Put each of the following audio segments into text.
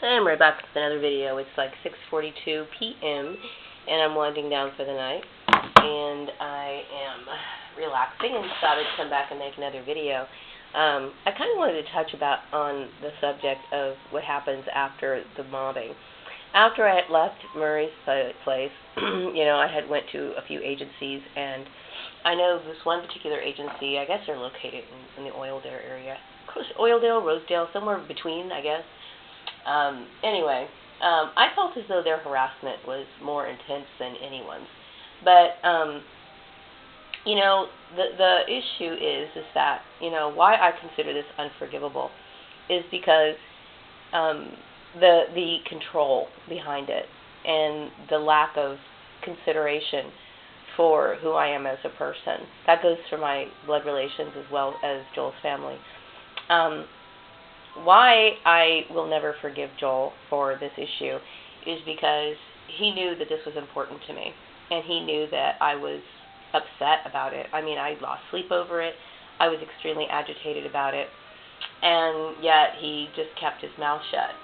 I'm right back with another video. It's like 6:42 p.m. and I'm winding down for the night. And I am relaxing and decided to come back and make another video. I kind of wanted to touch on the subject of what happens after the mobbing. After I had left Murray's place, I had went to a few agencies, and I know this one particular agency. I guess they're located in the Oildale area. Oildale, Rosedale, somewhere between, I guess. I felt as though their harassment was more intense than anyone's. But, the issue is that, why I consider this unforgivable is because the control behind it and the lack of consideration for who I am as a person. That goes for my blood relations as well as Joel's family. Why I will never forgive Joel for this issue is because he knew that this was important to me, and he knew that I was upset about it. I mean, I lost sleep over it. I was extremely agitated about it, and yet he just kept his mouth shut.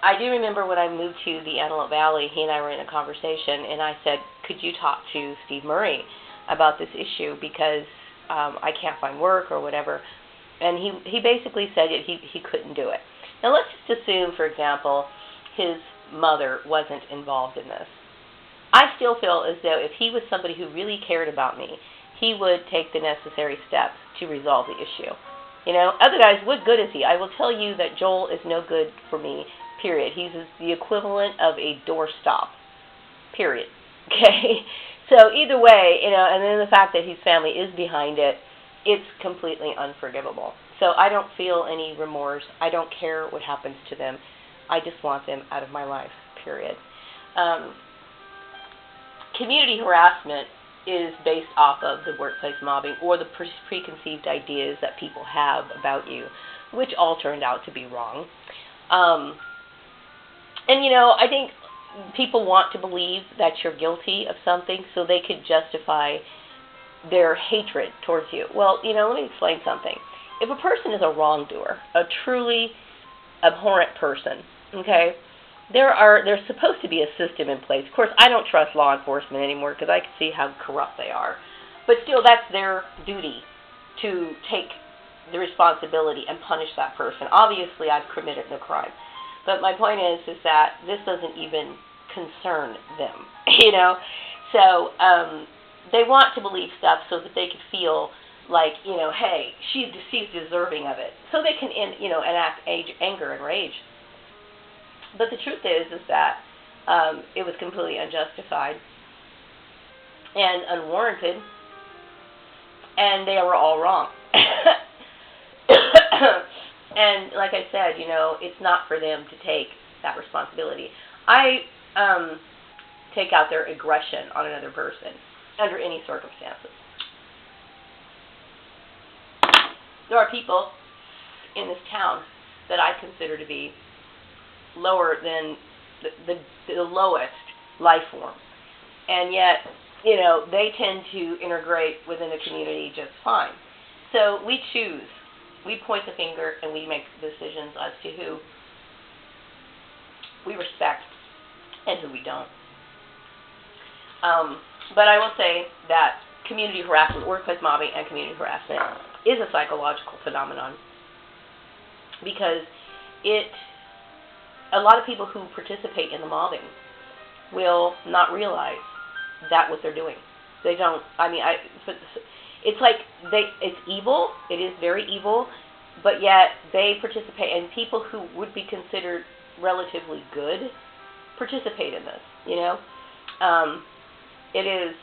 I do remember when I moved to the Antelope Valley, he and I were in a conversation, and I said, could you talk to Steve Murray about this issue because I can't find work or whatever. And he basically said that he couldn't do it. Now, let's just assume, for example, his mother wasn't involved in this. I still feel as though if he was somebody who really cared about me, he would take the necessary steps to resolve the issue. Otherwise, what good is he? I will tell you that Joel is no good for me, period. He's the equivalent of a doorstop, period. Okay? So either way, and then the fact that his family is behind it, it's completely unforgivable. So I don't feel any remorse. I don't care what happens to them. I just want them out of my life, period. Community harassment is based off of the workplace mobbing or the preconceived ideas that people have about you, which all turned out to be wrong. I think people want to believe that you're guilty of something so they could justify their hatred towards you. Well, let me explain something. If a person is a wrongdoer, a truly abhorrent person, okay, there's supposed to be a system in place. Of course, I don't trust law enforcement anymore because I can see how corrupt they are. But still, that's their duty to take the responsibility and punish that person. Obviously, I've committed no crime. But my point is that this doesn't even concern them, So, they want to believe stuff so that they could feel like, hey, she's deserving of it. So they can, enact anger and rage. But the truth is that it was completely unjustified and unwarranted, and they were all wrong. And like I said, it's not for them to take that responsibility. I take out their aggression on another person under any circumstances. There are people in this town that I consider to be lower than the lowest life form. And yet, they tend to integrate within the community just fine. So we choose. We point the finger and we make decisions as to who we respect and who we don't. But I will say that community harassment, workplace mobbing, and community harassment is a psychological phenomenon because a lot of people who participate in the mobbing will not realize that what they're doing. They don't. It's like it's evil. It is very evil, but yet they participate, and people who would be considered relatively good participate in this. It is.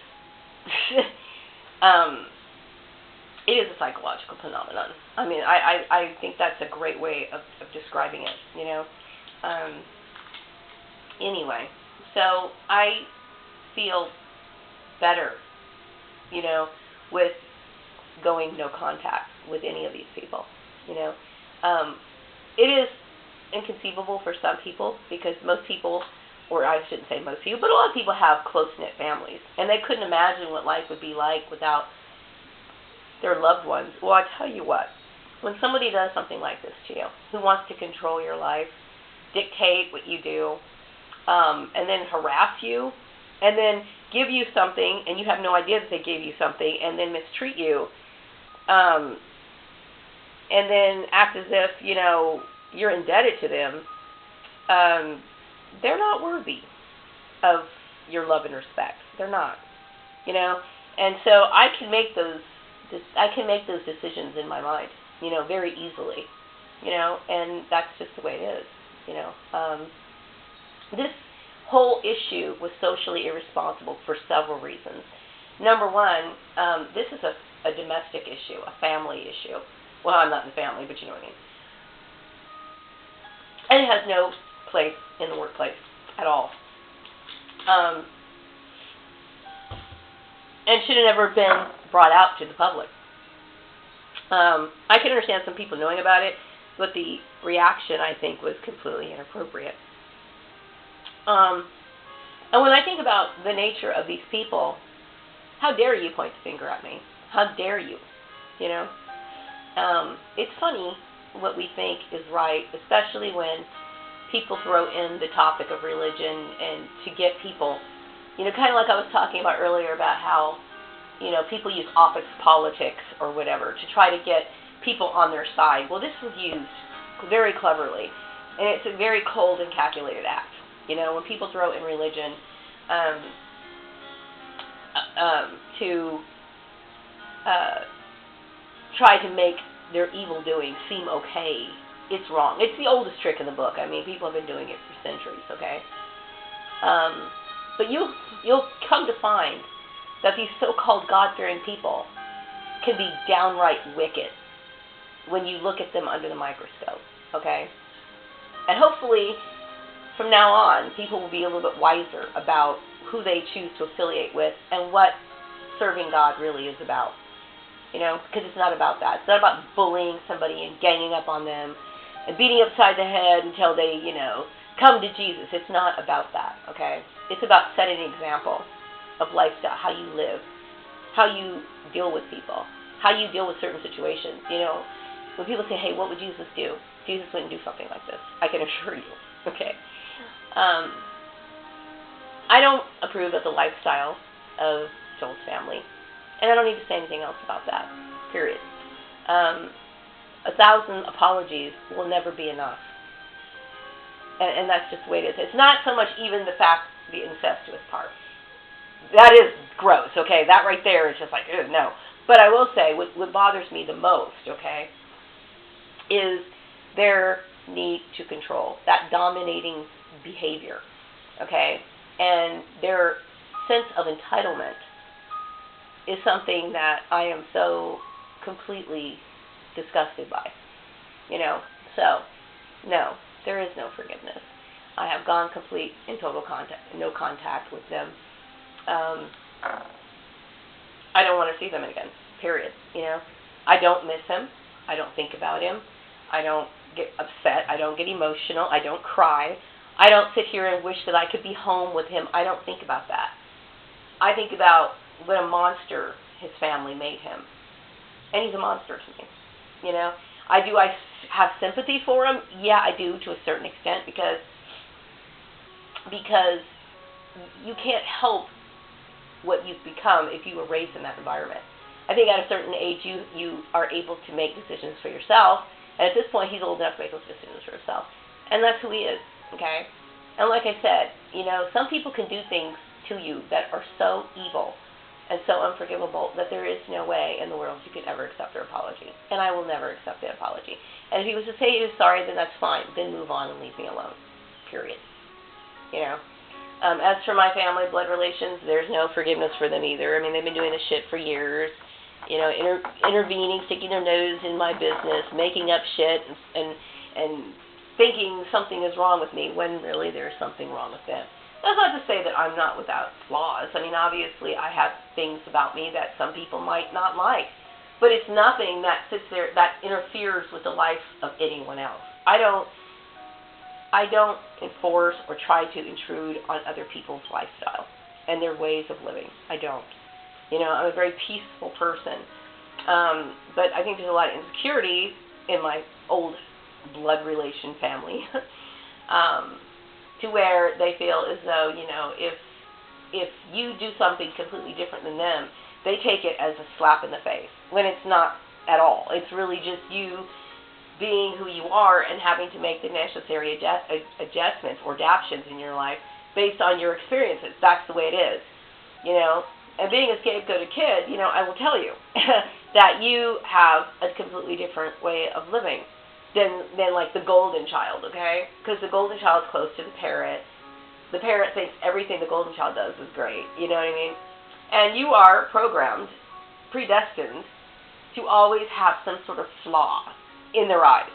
It is a psychological phenomenon. I think that's a great way of describing it. Anyway, so I feel better, with going no contact with any of these people. It is inconceivable for some people because most people, or I shouldn't say most people, but a lot of people have close-knit families, and they couldn't imagine what life would be like without their loved ones. Well, I tell you what, when somebody does something like this to you, who wants to control your life, dictate what you do, and then harass you, and then give you something, and you have no idea that they gave you something, and then mistreat you, and then act as if, you're indebted to them, they're not worthy of your love and respect. They're not, And so I can make those decisions in my mind, very easily, and that's just the way it is, This whole issue was socially irresponsible for several reasons. Number one, this is a domestic issue, a family issue. Well, I'm not in the family, but you know what I mean. And it has no place in the workplace at all. And should have never been brought out to the public. I can understand some people knowing about it, but the reaction, I think, was completely inappropriate. And when I think about the nature of these people, how dare you point the finger at me? How dare you? It's funny what we think is right, especially when people throw in the topic of religion and to get people, kind of like I was talking about earlier about how, people use office politics or whatever to try to get people on their side. Well, this was used very cleverly, and it's a very cold and calculated act. When people throw in religion to try to make their evil doing seem okay, it's wrong. It's the oldest trick in the book. I mean, people have been doing it for centuries, okay? But you'll come to find that these so-called God-fearing people can be downright wicked when you look at them under the microscope, okay? And hopefully, from now on, people will be a little bit wiser about who they choose to affiliate with and what serving God really is about. Because it's not about that. It's not about bullying somebody and ganging up on them and beating upside the head until they, come to Jesus. It's not about that, okay? It's about setting an example of lifestyle, how you live, how you deal with people, how you deal with certain situations. When people say, hey, what would Jesus do? Jesus wouldn't do something like this. I can assure you, okay? I don't approve of the lifestyle of Joel's family, and I don't need to say anything else about that, period. 1,000 apologies will never be enough, and that's just the way it is. It's not so much even the incestuous part. That is gross, okay? That right there is just like, ew, no. But I will say, what bothers me the most, okay, is their need to control, that dominating behavior, okay? And their sense of entitlement is something that I am so completely disgusted by, So, no, there is no forgiveness. I have gone complete and total no contact with them. I don't want to see them again, period, I don't miss him. I don't think about him. I don't get upset. I don't get emotional. I don't cry. I don't sit here and wish that I could be home with him. I don't think about that. I think about what a monster his family made him. And he's a monster to me, I have sympathy for him? Yeah, I do to a certain extent because you can't help what you've become if you were raised in that environment. I think at a certain age you are able to make decisions for yourself, and at this point he's old enough to make those decisions for himself. And that's who he is, okay? And like I said, some people can do things to you that are so evil and so unforgivable that there is no way in the world you could ever accept their apology. And I will never accept that apology. And if he was to say he was sorry, then that's fine. Then move on and leave me alone, period. As for my family blood relations, there's no forgiveness for them either. I mean, they've been doing this shit for years. Intervening, sticking their nose in my business, making up shit, and thinking something is wrong with me when really there's something wrong with them. That's not to say that I'm not without flaws. I mean, obviously I have things about me that some people might not like, but it's nothing that sits there that interferes with the life of anyone else. I don't enforce or try to intrude on other people's lifestyle and their ways of living. I don't. I'm a very peaceful person. But I think there's a lot of insecurity in my old blood relation family to where they feel as though, if you do something completely different than them, they take it as a slap in the face, when it's not at all. It's really just you being who you are and having to make the necessary adjustments or adaptations in your life based on your experiences. That's the way it is, And being a scapegoated kid, I will tell you that you have a completely different way of living than like the golden child, okay? Because the golden child's close to the parent. The parent thinks everything the golden child does is great, you know what I mean? And you are programmed, predestined, to always have some sort of flaw in their eyes,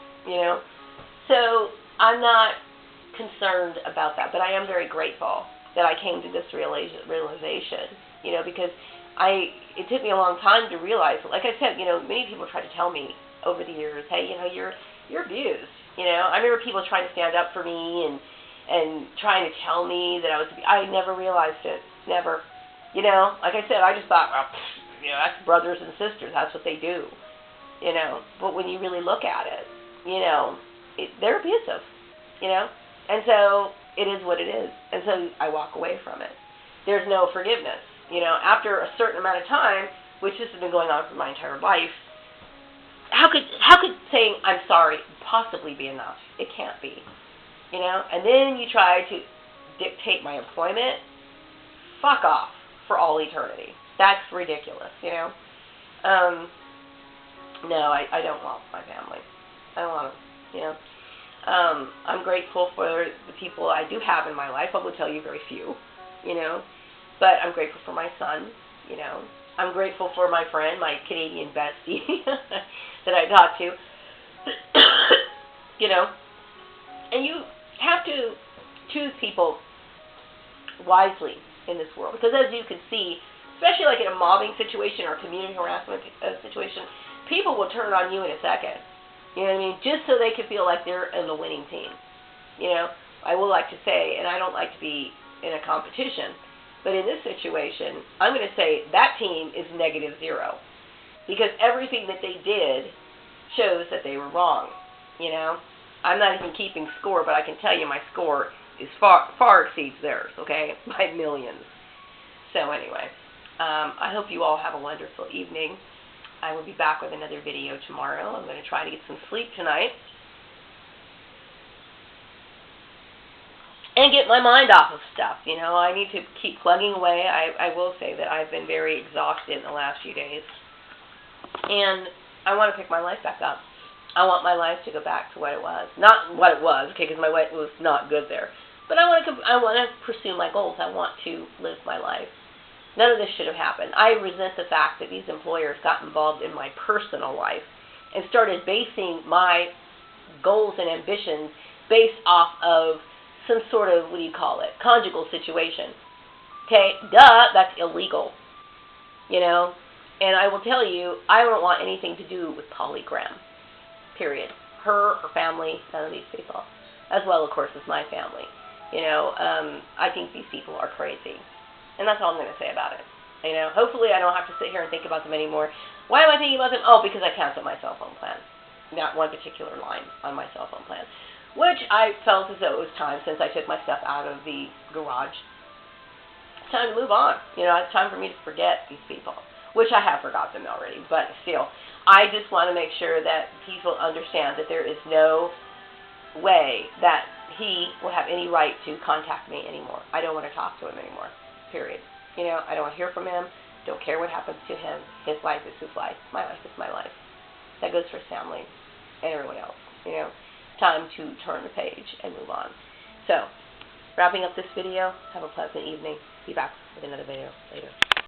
So I'm not concerned about that, but I am very grateful that I came to this realization, because it took me a long time to realize, like I said, many people try to tell me over the years, hey, you're abused, I remember people trying to stand up for me and trying to tell me that I never realized it, never, like I said, I just thought, well, that's brothers and sisters, that's what they do, but when you really look at it, they're abusive, and so it is what it is, and so I walk away from it. There's no forgiveness, after a certain amount of time, which this has been going on for my entire life. How could saying I'm sorry possibly be enough? It can't be, and then you try to dictate my employment. Fuck off for all eternity. That's ridiculous, No, I don't want my family. I don't want them, I'm grateful for the people I do have in my life. I will tell you very few, but I'm grateful for my son, I'm grateful for my friend, my Canadian bestie that I talk to, and you have to choose people wisely in this world, because as you can see, especially like in a mobbing situation or a community harassment situation, people will turn on you in a second. You know what I mean? Just so they can feel like they're in the winning team. I will like to say, and I don't like to be in a competition, but in this situation, I'm going to say that team is -0. Because everything that they did shows that they were wrong. I'm not even keeping score, but I can tell you my score is far exceeds theirs, okay? By millions. So anyway, I hope you all have a wonderful evening. I will be back with another video tomorrow. I'm going to try to get some sleep tonight and get my mind off of stuff. I need to keep plugging away. I will say that I've been very exhausted in the last few days, and I want to pick my life back up. I want my life to go back to what it was. Not what it was, okay, because my life was not good there. But I want to pursue my goals. I want to live my life. None of this should have happened. I resent the fact that these employers got involved in my personal life and started basing my goals and ambitions based off of some sort of, conjugal situation. Okay, that's illegal. And I will tell you, I don't want anything to do with Polly Graham. Period. Her family, none of these people. As well, of course, as my family. I think these people are crazy. And that's all I'm going to say about it. Hopefully I don't have to sit here and think about them anymore. Why am I thinking about them? Oh, because I canceled my cell phone plan. That one particular line on my cell phone plan. Which I felt as though it was time, since I took my stuff out of the garage. It's time to move on. It's time for me to forget these people. Which I have forgotten them already. But still, I just want to make sure that people understand that there is no way that he will have any right to contact me anymore. I don't want to talk to him anymore. Period. I don't want to hear from him. Don't care what happens to him. His life is his life. My life is my life. That goes for his family and everyone else. Time to turn the page and move on. So, wrapping up this video. Have a pleasant evening. Be back with another video later.